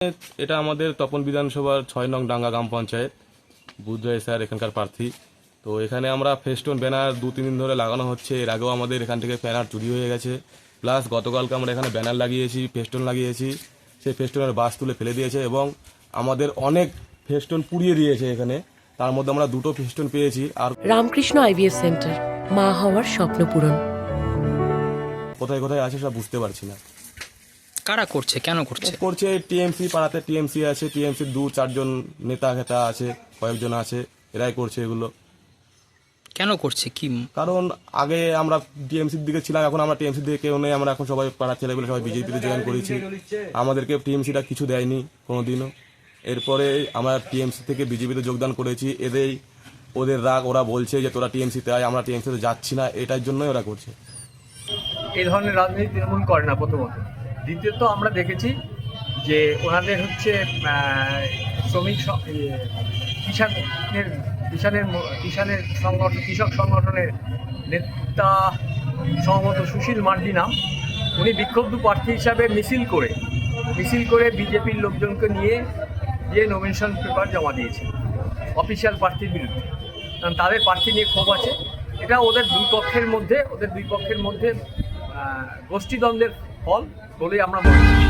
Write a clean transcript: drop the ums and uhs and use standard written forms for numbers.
এটা আমাদের তপন বিধানসভার ৬ নং ডাঙ্গা গ্রাম পঞ্চায়েত। বুধরায় স্যার এখানকার প্রার্থী। তো এখানে আমরা ফেস্টুন ব্যানার ২-৩ দিন ধরে লাগানো হচ্ছে। এর আগেও আমাদের এখান থেকে ব্যানার চুরি হয়ে গেছে। প্লাস গতকালকে আমরা এখানে ব্যানার লাগিয়েছি, ফেস্টুন লাগিয়েছি। সেই ফেস্টুনের বাস তুলে ফেলে দিয়েছে এবং আমাদের অনেক ফেস্টুন পুড়িয়ে দিয়েছে এখানে। তার মধ্যে আমরা 2টো ফেস্টুন পেয়েছি। আর রামকৃষ্ণ আইভিএফ সেন্টার, মা হওয়ার স্বপ্ন পূরণ। কোথায় কোথায় আছে সেটা বুঝতে পারছি না। কারা করছে, কেন করছে? করছে টিএমসি, পাড়াতে টিএমসি আছে, টিএমসির 2-4 জন নেতা খেতা আছে, কয়েকজন আছে, এরাই করছে এগুলো। কেন করছে কি? কারণ আগে আমরা টিএমসির দিকে ছিলাম, এখন আমরা টিএমসির দিকে কেউ নেই। আমরা এখন সবাই পাড়ার ছেলেগুলো সবাই বিজেপিতে জয়েন করেছি। আমাদেরকে টিএমসিটা কিছু দেয়নি কোনোদিনও। এরপরে আমরা টিএমসি থেকে বিজেপিতে যোগদান করেছি। ওদের রাগ, ওরা বলছে যে তোরা টিএমসিতে আয়, আমরা টিএমসিতে যাচ্ছি না, এটার জন্যই ওরা করছে। এই ধরনের রাজনীতি তৃণমূল করে না প্রথমত। দ্বিতীয়ত আমরা দেখেছি যে ওনাদের হচ্ছে শ্রমিক কৃষক সংগঠনের নেতা সম্ভবত সুশীল মার্ডি নাম, উনি বিক্ষুব্ধ প্রার্থী হিসাবে মিছিল করে বিজেপির লোকজনকে নিয়ে নমিনেশন পেপার জমা দিয়েছে অফিসিয়াল প্রার্থীর বিরুদ্ধে। কারণ তাদের প্রার্থী নিয়ে ক্ষোভ আছে। এটা ওদের দুই পক্ষের মধ্যে গোষ্ঠীদ্বন্দ্বের ফল বলেই আমরা মনে করি।